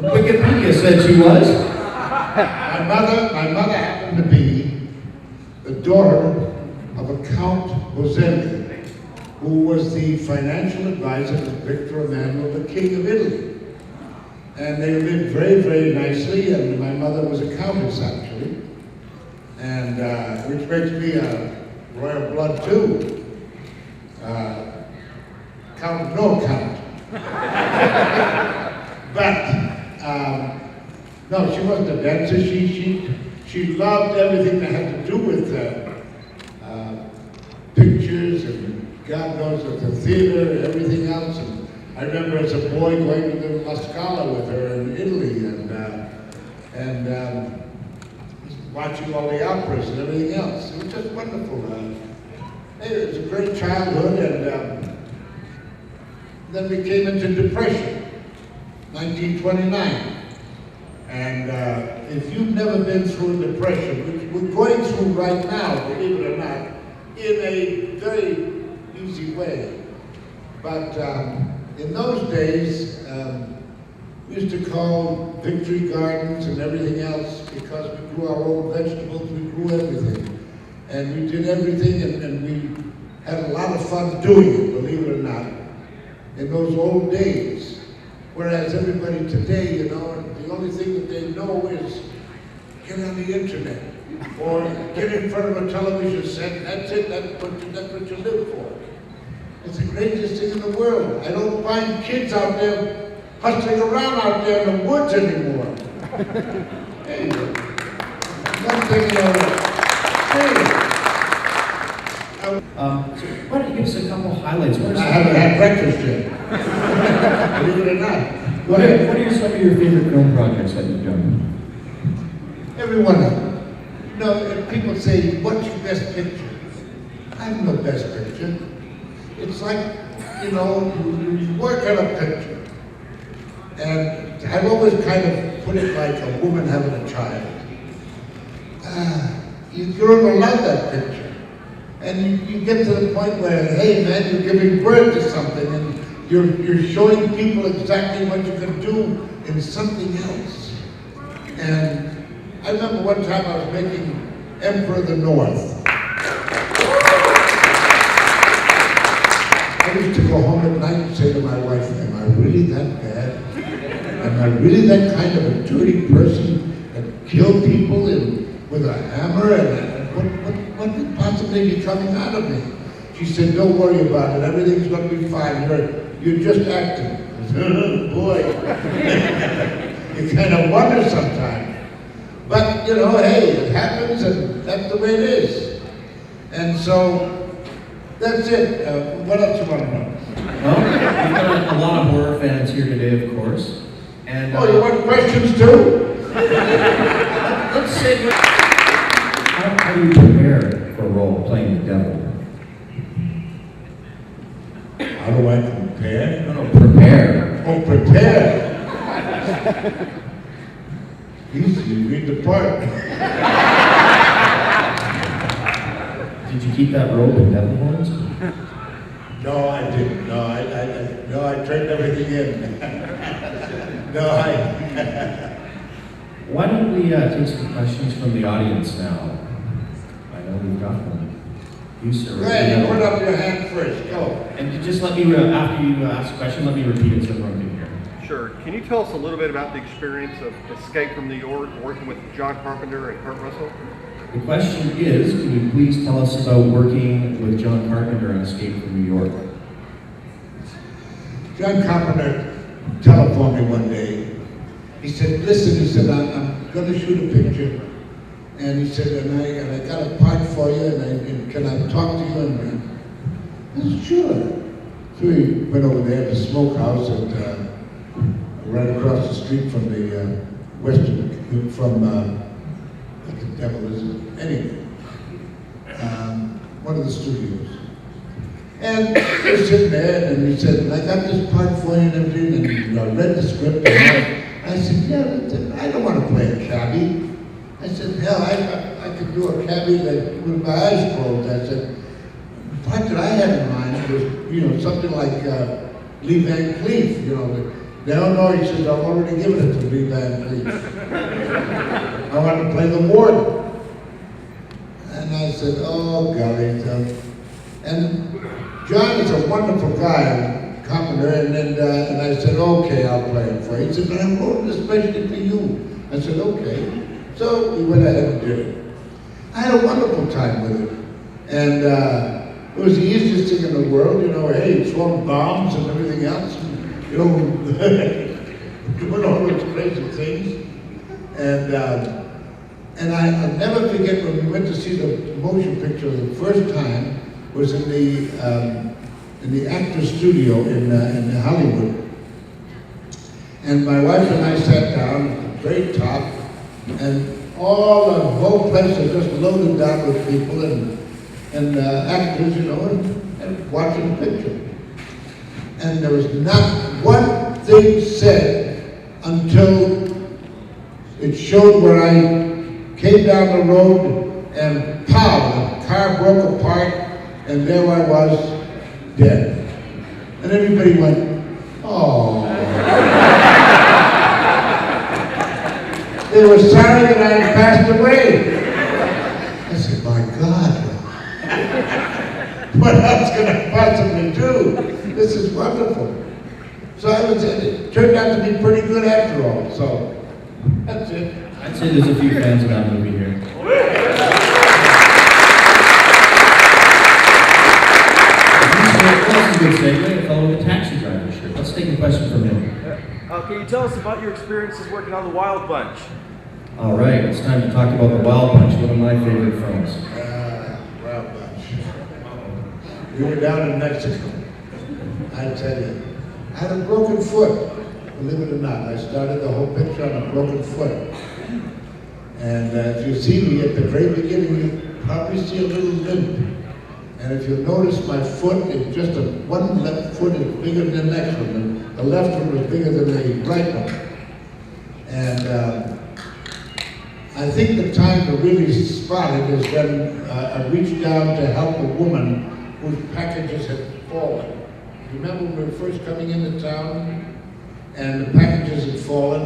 Wikipedia said she was. My mother happened to be the daughter of a Count Boselli, who was the financial advisor to Victor Emmanuel, the King of Italy. And they lived very, very nicely, and my mother was a countess, actually. And which makes me a royal blood, too. Count. But, no, she wasn't a dancer. She loved everything that had to do with pictures and God knows with the theater and everything else. And I remember as a boy going to the La Scala with her in Italy and watching all the operas and everything else. It was just wonderful. It was a great childhood, and then we came into Depression, 1929. And if you've never been through a depression, which we're going through right now, believe it or not, in a very easy way. But in those days, we used to call victory gardens and everything else because we grew our own vegetables, we grew everything. And we did everything, and we had a lot of fun doing it, believe it or not, in those old days. Whereas everybody today, you know, the only thing that they know is get on the internet or get in front of a television set, and that's it, that's what you live for. It's the greatest thing in the world. I don't find kids out there hustling around out there in the woods anymore. Hey, one thing, hey. So why don't you give us a couple highlights? I haven't had breakfast yet. Believe it or not. What are some of your favorite film projects that you've done? Every one of them. You know, if people say, what's your best picture? I have no best picture. It's like, you know, you work on a picture. And I've always kind of put it like a woman having a child. You're going to love that picture. And you get to the point where, hey man, you're giving birth to something and you're showing people exactly what you can do in something else. And I remember one time I was making Emperor of the North. I used to go home at night and say to my wife, am I really that bad? Am I really that kind of a dirty person that killed people with a hammer? And what could possibly be coming out of me? She said, don't worry about it. Everything's going to be fine. You're just acting. I said, oh, boy. You kind of wonder sometimes. But, you know, hey, it happens and that's the way it is. And so, that's it. What else you want to know? Well, we've got a lot of horror fans here today, of course. And, you want questions too? Let's say, how do you prepare for a role playing the devil? How do I compare? No, prepare. Oh, prepare. Easy, read the part. Did you keep that robe in devil horns? No, I didn't. No, I turned everything in. Why don't we take some questions from the audience now? I know we've got one. You, sir. Go ahead, you put up your hand first. Go. And you just let me, after you ask a question, let me repeat it so everyone can hear. Sure. Can you tell us a little bit about the experience of Escape from New York, working with John Carpenter and Kurt Russell? The question is, can you please tell us about working with John Carpenter on Escape from New York? John Carpenter telephoned me one day. He said, listen, he said, I'm going to shoot a picture. And he said, and I got a part for you, and can I talk to you? And I said, sure. So we went over there to the smokehouse and right across the street from the what the devil is it? Anyway, one of the studios. And we're sitting there, and he said, I got this part for you and everything, and I read the script, and I said, yeah, I don't want to play a cabbie. I said, hell, I could do a cabbie with my eyes closed. I said, the part that I had in mind was, something like Lee Van Cleef, No, he says, I've already given it to me, Van Cleef. I want to play the warden. And I said, oh, golly. And John is a wonderful guy, carpenter, and I said, okay, I'll play it for you. He said, but I wrote it especially for you. I said, okay. So we went ahead and did it. I had a wonderful time with it. And it was the easiest thing in the world, you know, hey, throwing bombs and everything else, you know, doing all those crazy things. And I'll never forget when we went to see the motion picture the first time was in the Actors Studio in Hollywood. And my wife and I sat down at the very top, and all the whole place was just loaded down with people and actors, you know, and watching the picture. And there was not one thing said until it showed where I came down the road and pow, the car broke apart and there I was, dead. And everybody went, oh. They were sorry that I had passed away. I said, my God, what else can I possibly do? This is wonderful. So it turned out to be pretty good after all, so that's it. I'd say there's a few fans of that movie here. That's a good segue, a fellow with a taxi driver shirt. Let's take a question from him. Can you tell us about your experiences working on The Wild Bunch? All right, it's time to talk about The Wild Bunch, one of my favorite films. Wild Bunch. We were down in Mexico. I tell you, I had a broken foot, believe it or not. I started the whole picture on a broken foot. And if you see me at the very beginning, you probably see a little limp. And if you notice, my foot is just one left foot is bigger than the next one. And the left one was bigger than the right one. And I think the time to really spot it is when I reached down to help a woman whose packages had fallen. Remember when we were first coming into town and the packages had fallen,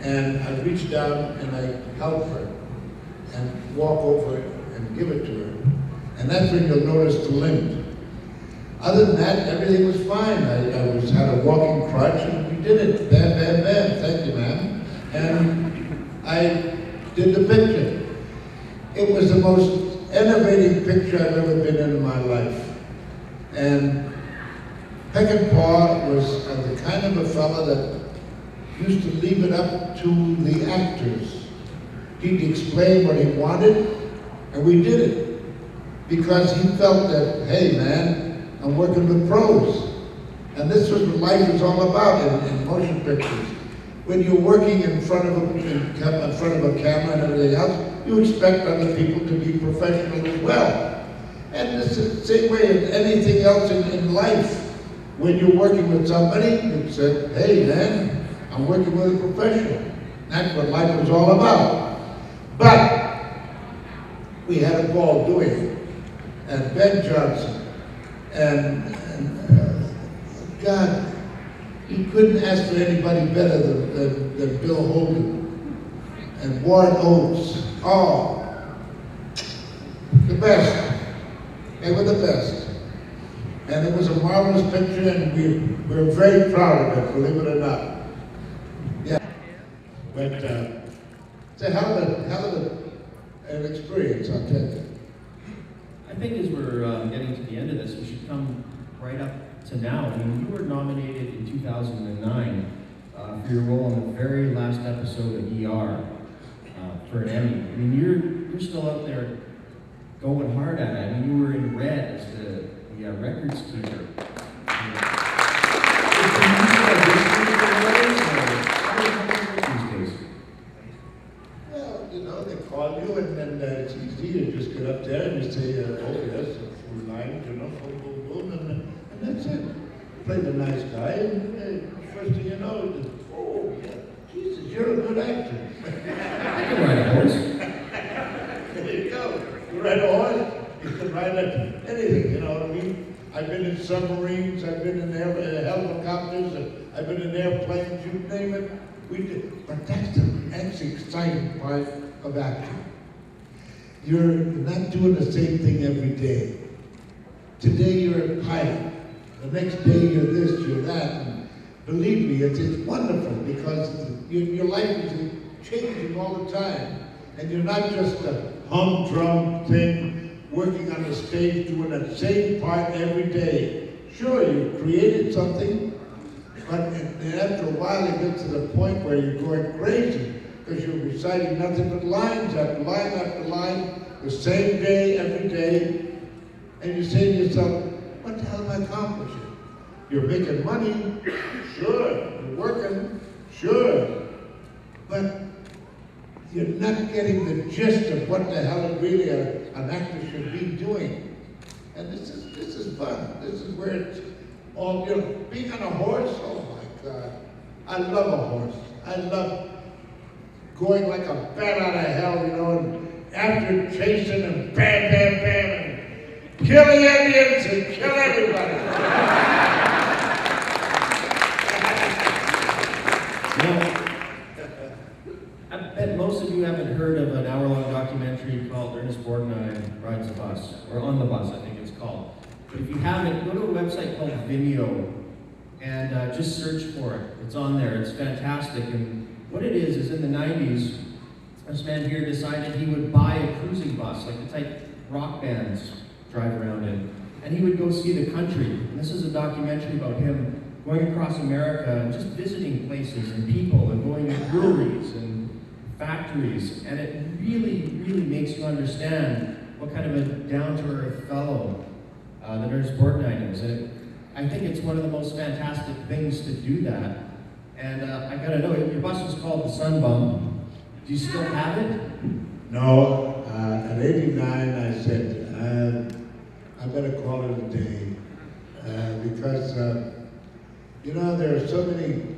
and I reached down and I helped her and walk over and give it to her. And that's when you'll notice the limp. Other than that, everything was fine. I had a walking crutch and we did it. Bam, bam, bam. Thank you, ma'am. And I did the picture. It was the most enervating picture I've ever been in my life. And Peckinpah was the kind of a fella that used to leave it up to the actors. He'd explain what he wanted, and we did it. Because he felt that, hey man, I'm working with pros. And this was what life is all about in motion pictures. When you're working in front of a camera and everything else, you expect other people to be professional as well. And this is the same way as anything else in life. When you're working with somebody, you say, hey man, I'm working with a professional. That's what life is all about. But we had a ball doing it. And Ben Johnson, and God, you couldn't ask for anybody better than Bill Holden and Warren Oates. Oh, the best. They were the best. And it was a marvelous picture, and we were very proud of it, believe it or not. Yeah. But it's a hell of an experience, I'll tell you. I think as we're getting to the end of this, we should come right up to now. I mean, you were nominated in 2009 for your role in the very last episode of ER for an Emmy. I mean, you're still out there going hard at it. I mean, you were in red as the records keeper. Well, you know, they call you and then it's easy. You just get up there and you say, oh yes, a few lines, you know, boom, boom, boom, and that's it. Play the nice guy, and first thing you know, it's, oh yeah, Jesus, you're a good actor. I can ride a horse. There you go. You ride a horse, you can ride anything, you know what I mean? I've been in submarines, I've been in helicopters, I've been in airplanes. you name it, we did. But that's the exciting part of acting. You're not doing the same thing every day. Today you're a pilot. The next day you're this, you're that. And believe me, it's wonderful because your life is changing all the time. And you're not just a humdrum thing working on the stage doing that same part every day. Sure, you created something, but after a while it gets to the point where you're going crazy because you're reciting nothing but lines after line after line, the same day, every day, and you say to yourself, what the hell am I accomplishing? You're making money, sure. You're working, sure. But you're not getting the gist of what the hell really an actor should be doing. And this is fun. This is where it's all, being on a horse, oh my God. I love a horse. I love going like a bat out of hell, and after chasing and bam, bam, bam, and kill the Indians and kill everybody. I bet most of you haven't heard of an hour-long documentary called Ernest Borgnine Rides the Bus, or On the Bus, I think it's called. But if you haven't, go to a website called Vimeo and just search for it. It's on there. It's fantastic. And what it is in the 90s, this man here decided he would buy a cruising bus, like the type rock bands drive around in, and he would go see the country. And this is a documentary about him going across America and just visiting places and people and going to breweries and factories. And it really, really makes you understand what kind of a down-to-earth fellow that Ernest Borgnine is. And I think it's one of the most fantastic things to do that. And I gotta know, your bus was called the Sunbum. Do you still have it? No, at 89 I said, I better call it a day. Because, there are so many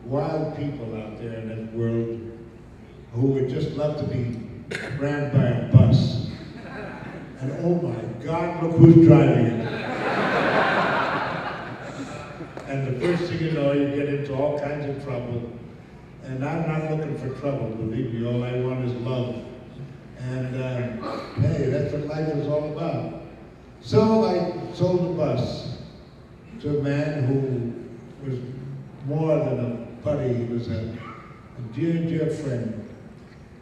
wild people out there in that world who would just love to be ran by a bus. And oh my God, look who's driving it. And the first thing you know, you get into all kinds of trouble. And I'm not looking for trouble, believe me, all I want is love. And hey, that's what life is all about. So I sold the bus to a man who was more than a buddy, he was a dear, dear friend.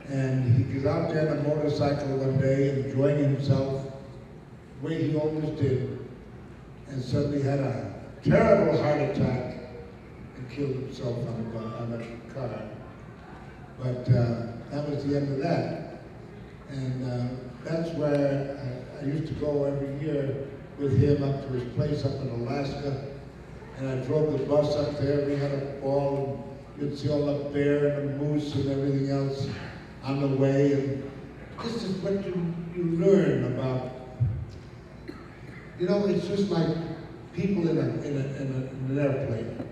And he was out there on a motorcycle one day, enjoying himself, the way he always did, and suddenly had a terrible heart attack and killed himself on a car. But that was the end of that. And that's where I used to go every year with him up to his place up in Alaska. And I drove the bus up there, we had a ball, and you'd see all the bear and the moose and everything else on the way. And this is what you learn about. It's just like people in an airplane.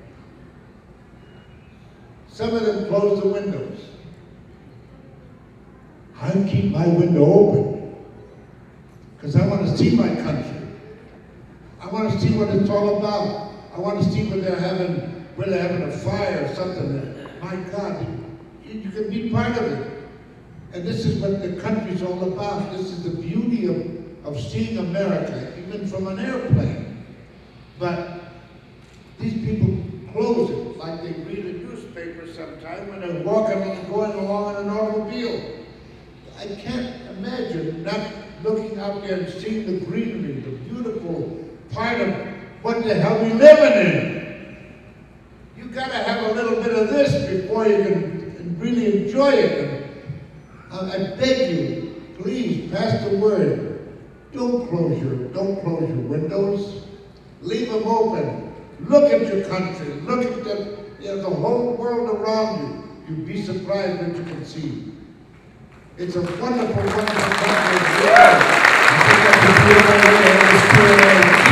Some of them close the windows. I keep my window open because I want to see my country. I want to see what it's all about. I want to see where they're having a fire or something. My God, you can be part of it. And this is what the country's all about. This is the beauty of seeing America, even from an airplane. But these people close it like they read a newspaper sometime when they're going along in an automobile. I can't imagine not looking out there and seeing the greenery, the beautiful part of what the hell we living in. You gotta have a little bit of this before you can really enjoy it. And I beg you, please pass the word. Don't close your windows. Leave them open. Look at your country. Look at the whole world around you. You'd be surprised what you can see. It's a wonderful, wonderful country. I think that's a beautiful way to